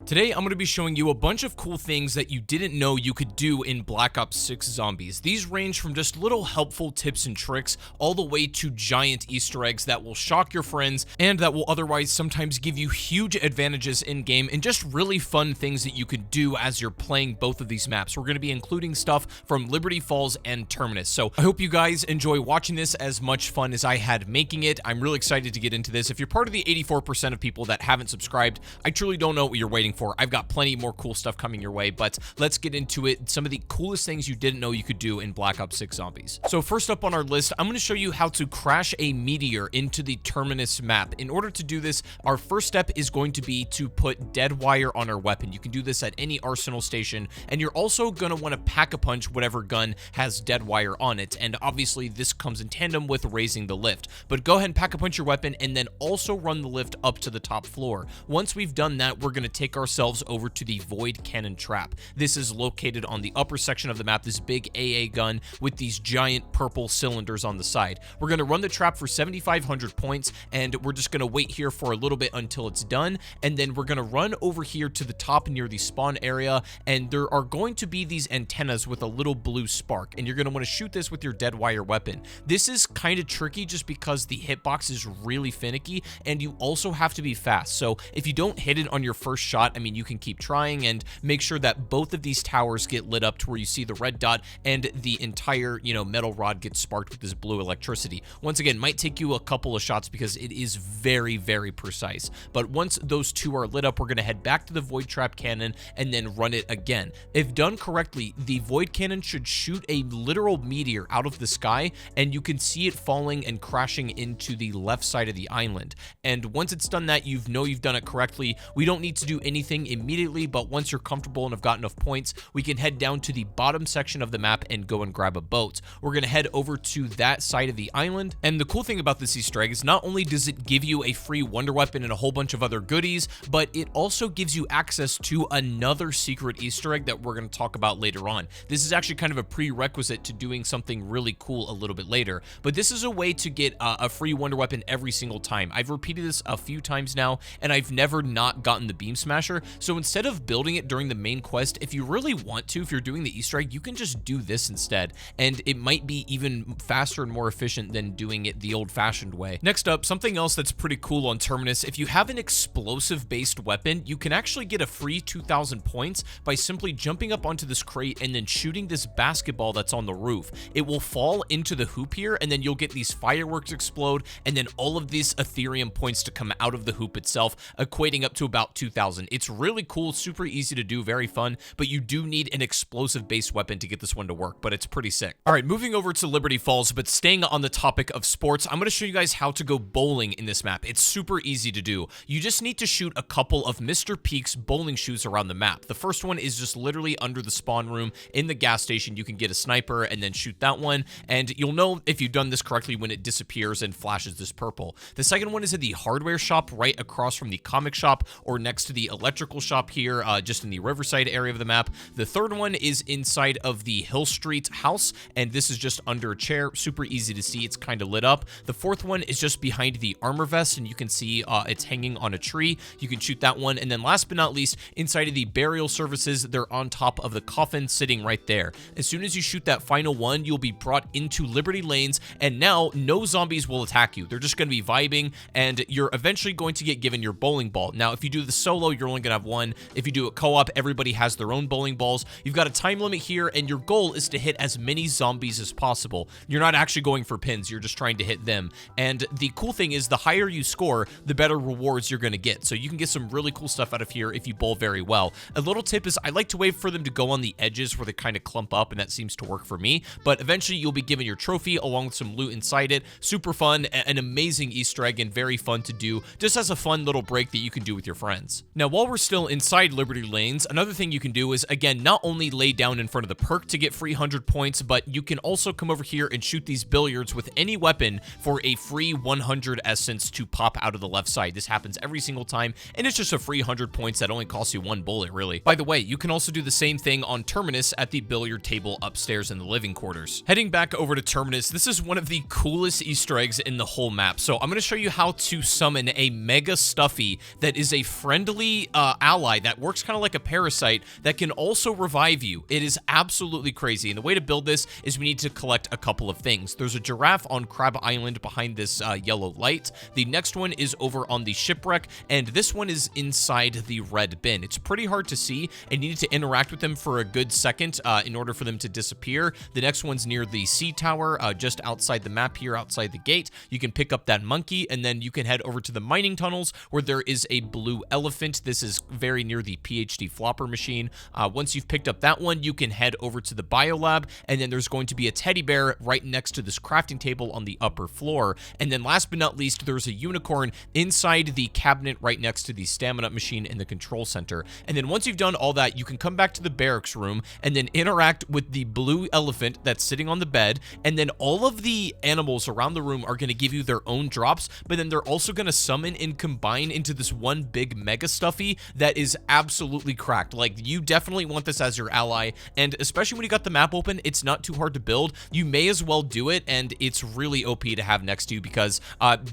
Today, I'm going to be showing you a bunch of cool things that you didn't know you could do in Black Ops 6 Zombies. These range from just little helpful tips and tricks all the way to giant Easter eggs that will shock your friends and that will otherwise sometimes give you huge advantages in-game, and just really fun things that you can do as you're playing both of these maps. We're going to be including stuff from Liberty Falls and Terminus. So I hope you guys enjoy watching this as much fun as I had making it. I'm really excited to get into this. If you're part of the 84% of people that haven't subscribed, I truly don't know what you're waiting for. I've got plenty more cool stuff coming your way, but let's get into it. Some of the coolest things you didn't know you could do in Black Ops 6 Zombies. So first up on our list, I'm going to show you how to crash a Meteor into the Terminus map. In order to do this, our first step is going to be to put dead wire on our weapon. You can do this at any arsenal station, and you're also going to want to pack-a-punch whatever gun has dead wire on it, and obviously this comes in tandem with raising the lift. But go ahead and pack-a-punch your weapon, and then also run the lift up to the top floor. Once we've done that, we're going to take ourselves over to the Void Cannon Trap. This is located on the upper section of the map, this big AA gun with these giant purple cylinders on the side. We're going to run the trap for 7,500 points, and we're just going to wait here for a little bit until it's done, and then we're going to run over here to the top near the spawn area, and there are going to be these antennas with a little blue spark, and you're going to want to shoot this with your dead wire weapon. This is kind of tricky just because the hitbox is really finicky, and you also have to be fast. So if you don't hit it on your first shot, I mean, you can keep trying and make sure that both of these towers get lit up to where you see the red dot and the entire, metal rod gets sparked with this blue electricity. Once again, might take you a couple of shots because it is very, very precise. But once those two are lit up, we're going to head back to the Void Trap Cannon and then run it again. If done correctly, the Void Cannon should shoot a literal meteor out of the sky, and you can see it falling and crashing into the left side of the island. And once it's done that, you've done it correctly. We don't need to do anything immediately, but once you're comfortable and have got enough points, we can head down to the bottom section of the map and go and grab a boat. We're going to head over to that side of the island, and the cool thing about this Easter egg is not only does it give you a free wonder weapon and a whole bunch of other goodies, but it also gives you access to another secret Easter egg that we're going to talk about later on. This is actually kind of a prerequisite to doing something really cool a little bit later, but this is a way to get a free wonder weapon every single time. I've repeated this a few times now, and I've never not gotten the Beam Smasher, so instead of building it during the main quest, if you really want to, if you're doing the Easter egg, you can just do this instead, and it might be even faster and more efficient than doing it the old-fashioned way. Next up, something else that's pretty cool on Terminus, if you have an explosive-based weapon, you can actually get a free 2,000 points by simply jumping up onto this crate and then shooting this basketball that's on the roof. It will fall into the hoop here, and then you'll get these fireworks explode, and then all of these Ethereum points to come out of the hoop itself, equating up to about 2,000. It's really cool, super easy to do, very fun, but you do need an explosive-based weapon to get this one to work, but it's pretty sick. All right, moving over to Liberty Falls, but staying on the topic of sports, I'm going to show you guys how to go bowling in this map. It's super easy to do. You just need to shoot a couple of Mr. Peak's bowling shoes around the map. The first one is just literally under the spawn room in the gas station. You can get a sniper and then shoot that one, and you'll know if you've done this correctly when it disappears and flashes this purple. The second one is at the hardware shop right across from the comic shop, or next to the electrical shop here, just in the Riverside area of the map. The third one is inside of the Hill Street house, and this is just under a chair, super easy to see, it's kind of lit up. The fourth one is just behind the armor vest, and you can see it's hanging on a tree. You can shoot that one, and then last but not least, inside of the burial services, they're on top of the coffin sitting right there. As soon as you shoot that final one, you'll be brought into Liberty Lanes, and now no zombies will attack you. They're just going to be vibing, and you're eventually going to get given your bowling ball. Now, if you do the solo, you're only going to have one. If you do it co-op, everybody has their own bowling balls. You've got a time limit here, and your goal is to hit as many zombies as possible. You're not actually going for pins, you're just trying to hit them. And the cool thing is, the higher you score, the better rewards you're going to get. So you can get some really cool stuff out of here if you bowl very well. A little tip is I like to wait for them to go on the edges where they kind of clump up, and that seems to work for me. But eventually you'll be given your trophy along with some loot inside it. Super fun, an amazing Easter egg, and very fun to do, just as a fun little break that you can do with your friends. Now, while we're still inside Liberty Lanes, another thing you can do is, again, not only lay down in front of the perk to get free 100 points, but you can also come over here and shoot these billiards with any weapon for a free 100 essence to pop out of the left side. This happens every single time, and it's just a free 100 points that only costs you one bullet, really. By the way, you can also do the same thing on Terminus at the billiard table upstairs in the living quarters. Heading back over to Terminus, this is one of the coolest Easter eggs in the whole map. So I'm going to show you how to summon a mega stuffy that is a friendly ally that works kind of like a parasite that can also revive you. It is absolutely crazy. And the way to build this is we need to collect a couple of things. There's a giraffe on Crab Island behind this yellow light. The next one is over on the shipwreck, and this one is inside the red bin. It's pretty hard to see, and you need to interact with them for a good second in order for them to disappear. The next one's near the sea tower, just outside the map here, outside the gate. You can pick up that monkey, and then you can head over to the mining tunnels where there is a blue elephant. This is very near the PhD flopper machine. Once you've picked up that one, you can head over to the biolab, and then there's going to be a teddy bear right next to this crafting table on the upper floor. And then last but not least, there's a unicorn inside the cabinet right next to the stamina machine in the control center. And then once you've done all that, you can come back to the barracks room and then interact with the blue elephant that's sitting on the bed. And then all of the animals around the room are going to give you their own drops, but then they're also going to summon and combine into this one big mega stuffy that is absolutely cracked. Like, you definitely want this as your ally, and especially when you got the map open, it's not too hard to build. You may as well do it, and it's really OP to have next to you because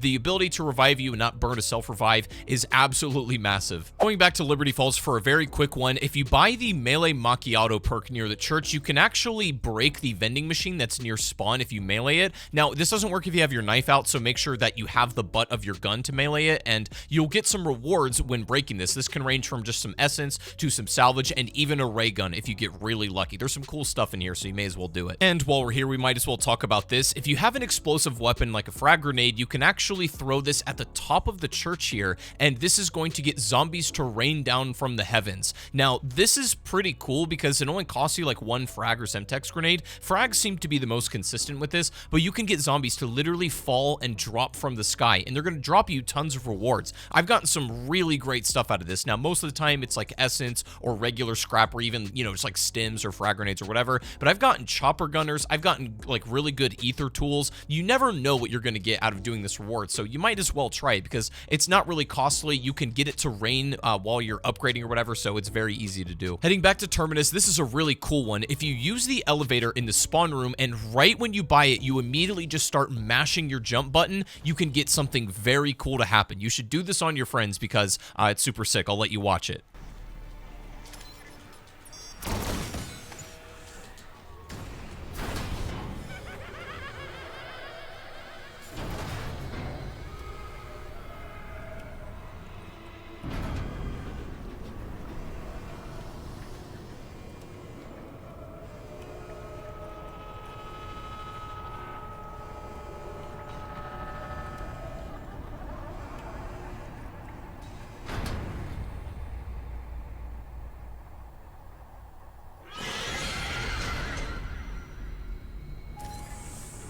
the ability to revive you and not burn a self-revive is absolutely massive. Going back to Liberty Falls for a very quick one, if you buy the melee macchiato perk near the church, you can actually break the vending machine that's near spawn if you melee it. Now, this doesn't work if you have your knife out, so make sure that you have the butt of your gun to melee it, and you'll get some rewards when breaking this. This can range from just some essence to some salvage and even a ray gun if you get really lucky. There's some cool stuff in here, so you may as well do it. And while we're here, we might as well talk about this. If you have an explosive weapon like a frag grenade, you can actually throw this at the top of the church here, and this is going to get zombies to rain down from the heavens. Now, this is pretty cool because it only costs you like one frag or Semtex grenade. Frags seem to be the most consistent with this, but you can get zombies to literally fall and drop from the sky, and they're going to drop you tons of rewards. I've gotten some really great stuff out of this. Now, most of the time, it's like essence or regular scrap or even, you know, just like stims or frag grenades or whatever, but I've gotten chopper gunners. I've gotten like really good ether tools. You never know what you're going to get out of doing this reward, so you might as well try it because it's not really costly. You can get it to rain while you're upgrading or whatever, so it's very easy to do. Heading back to Terminus, this is a really cool one. If you use the elevator in the spawn room and right when you buy it, you immediately just start mashing your jump button, you can get something very cool to happen. You should do this on your friends because it's super sick. I'll let you watch it.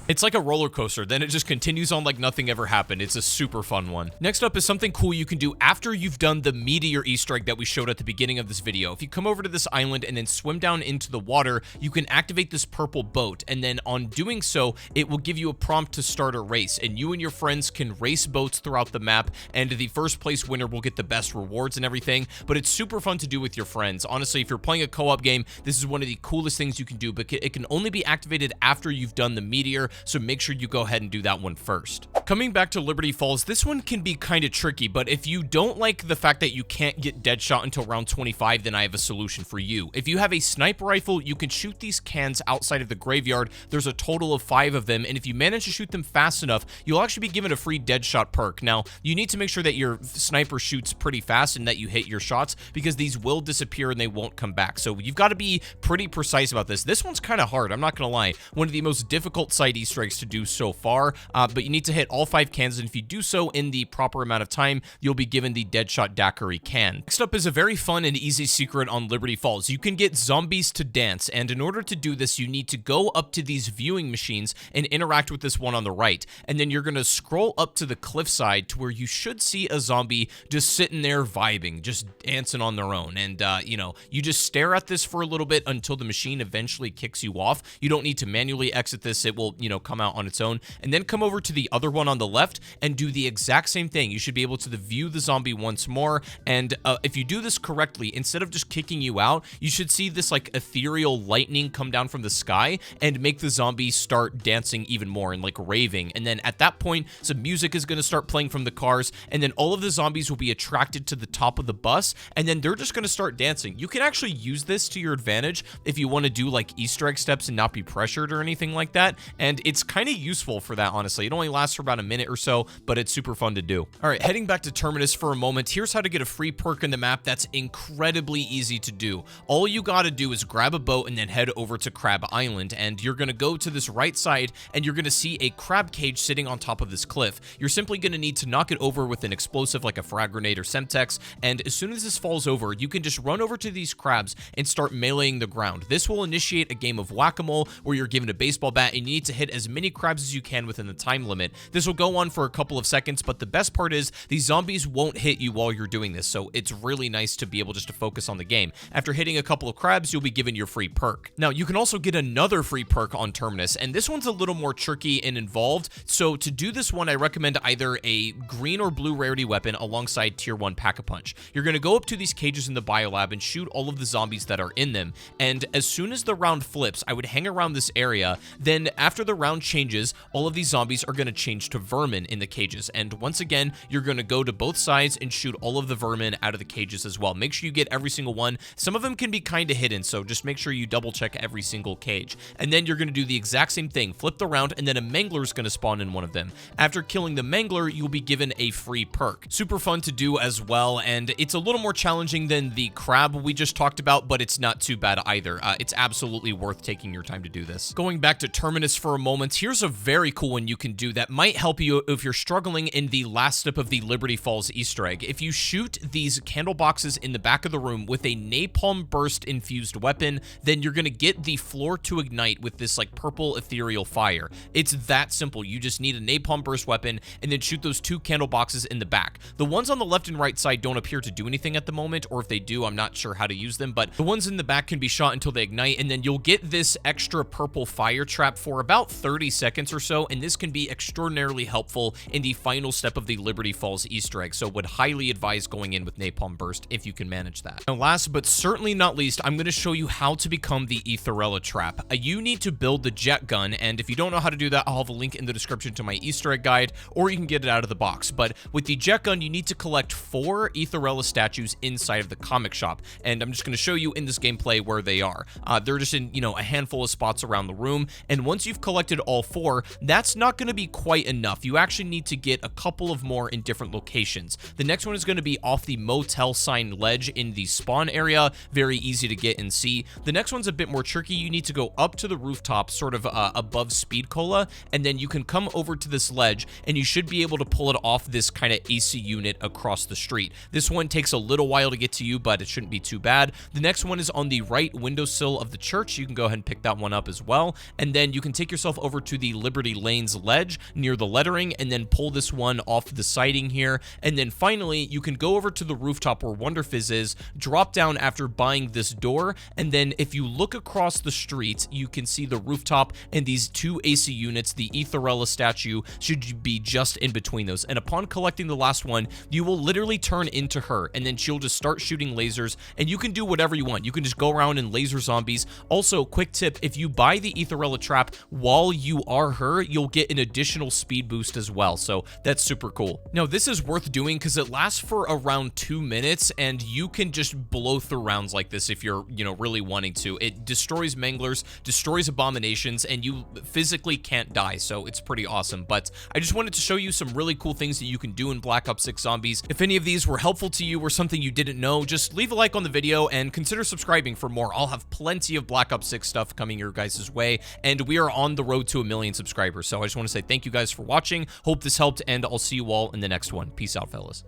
It's like a roller coaster, then it just continues on like nothing ever happened. It's a super fun one. Next up is something cool you can do after you've done the Meteor Easter egg that we showed at the beginning of this video. If you come over to this island and then swim down into the water, you can activate this purple boat, and then on doing so, it will give you a prompt to start a race, and you and your friends can race boats throughout the map, and the first place winner will get the best rewards and everything, but it's super fun to do with your friends. Honestly, if you're playing a co-op game, this is one of the coolest things you can do, but it can only be activated after you've done the Meteor, so make sure you go ahead and do that one first. Coming back to Liberty Falls, this one can be kind of tricky, but if you don't like the fact that you can't get Deadshot until round 25, then I have a solution for you. If you have a sniper rifle, you can shoot these cans outside of the graveyard. There's a total of 5 of them, and if you manage to shoot them fast enough, you'll actually be given a free Deadshot perk. Now, you need to make sure that your sniper shoots pretty fast and that you hit your shots, because these will disappear and they won't come back. So you've got to be pretty precise about this. This one's kind of hard, I'm not gonna lie. One of the most difficult side Easter eggs to do so far, but you need to hit all 5 cans, and if you do so in the proper amount of time, you'll be given the Deadshot daiquiri can. Next up is a very fun and easy secret on Liberty Falls. You can get zombies to dance, and in order to do this, you need to go up to these viewing machines and interact with this one on the right, and then you're going to scroll up to the cliffside to where you should see a zombie just sitting there vibing, just dancing on their own, and you know, you just stare at this for a little bit until the machine eventually kicks you off. You don't need to manually exit this. It will, you know, come out on its own, and then come over to the other one on the left and do the exact same thing. You should be able to view the zombie once more, and if you do this correctly, instead of just kicking you out, you should see this like ethereal lightning come down from the sky and make the zombie start dancing even more and like raving. And then at that point, some music is going to start playing from the cars, and then all of the zombies will be attracted to the top of the bus, and then they're just going to start dancing. You can actually use this to your advantage if you want to do like Easter egg steps and not be pressured or anything like that, and it's kind of useful for that, honestly. It only lasts for about a minute or so, but it's super fun to do. All right, heading back to Terminus for a moment, here's how to get a free perk in the map that's incredibly easy to do. All you gotta do is grab a boat and then head over to Crab Island, and you're gonna go to this right side, and you're gonna see a crab cage sitting on top of this cliff. You're simply gonna need to knock it over with an explosive like a frag grenade or Semtex, and as soon as this falls over, you can just run over to these crabs and start meleeing the ground. This will initiate a game of Whack-A-Mole where you're given a baseball bat and you need to hit as many crabs as you can within the time limit. This will go on for a couple of seconds, but the best part is these zombies won't hit you while you're doing this, so it's really nice to be able just to focus on the game. After hitting a couple of crabs, you'll be given your free perk. Now, you can also get another free perk on Terminus, and this one's a little more tricky and involved, so to do this one, I recommend either a green or blue rarity weapon alongside tier 1 Pack-a-Punch. You're going to go up to these cages in the biolab and shoot all of the zombies that are in them, and as soon as the round flips, I would hang around this area. Then after the round changes, all of these zombies are going to change to vermin in the cages, and once again, you're going to go to both sides and shoot all of the vermin out of the cages as well. Make sure you get every single one. Some of them can be kind of hidden, so just make sure you double check every single cage. And then you're going to do the exact same thing, flip the round, and then a Mangler is going to spawn in one of them. After killing the Mangler, you'll be given a free perk. Super fun to do as well, and it's a little more challenging than the crab we just talked about, but it's not too bad either. It's absolutely worth taking your time to do this. Going back to Terminus for a moment, here's a very cool one you can do that might help you if you're struggling in the last step of the Liberty Falls Easter egg. If you shoot these candle boxes in the back of the room with a napalm burst infused weapon, then you're going to get the floor to ignite with this like purple ethereal fire. It's that simple. You just need a napalm burst weapon and then shoot those 2 candle boxes in the back. The ones on the left and right side don't appear to do anything at the moment, or if they do, I'm not sure how to use them, but the ones in the back can be shot until they ignite, and then you'll get this extra purple fire trap for about 30 seconds or so, and this can be extraordinarily helpful in the final step of the Liberty Falls Easter egg, so would highly advise going in with napalm burst if you can manage that. Now, last but certainly not least, I'm going to show you how to become the Ethera Trap. You need to build the jet gun, and if you don't know how to do that, I'll have a link in the description to my Easter egg guide, or you can get it out of the box. But with the jet gun, you need to collect 4 Ethera statues inside of the comic shop, and I'm just going to show you in this gameplay where they are. They're just in, a handful of spots around the room, and once you've collected all 4, that's not going to be quite enough. You actually need to get a couple of more in different locations. The next one is going to be off the motel sign ledge in the spawn area, very easy to get and see. The next one's a bit more tricky. You need to go up to the rooftop, sort of above Speed Cola, and then you can come over to this ledge, and you should be able to pull it off this kind of AC unit across the street. This one takes a little while to get to you, but it shouldn't be too bad. The next one is on the right windowsill of the church. You can go ahead and pick that one up as well, and then you can take yourself over to the Liberty Lanes ledge near the lettering, and then pull this one off the siding here, and then finally you can go over to the rooftop where Wonder Fizz is, drop down after buying this door, and then if you look across the street, you can see the rooftop and these 2 AC units. The Ethera statue should be just in between those, and upon collecting the last one, you will literally turn into her, and then she'll just start shooting lasers, and you can do whatever you want. You can just go around and laser zombies. Also, quick tip, if you buy the Ethera Trap while you are her, you'll get an additional speed boost as well, so that's super cool. Now, this is worth doing because it lasts for around 2 minutes, and you can just blow through rounds like this if you're, really wanting to. It destroys Manglers, destroys abominations, and you physically can't die, so it's pretty awesome. But I just wanted to show you some really cool things that you can do in Black Ops 6 Zombies. If any of these were helpful to you or something you didn't know, just leave a like on the video and consider subscribing for more. I'll have plenty of Black Ops 6 stuff coming your guys' way, and we are on the road to 1 million subscribers. So I just want to say thank you guys for watching. Hope this helped, and I'll see you all in the next one. Peace out, fellas.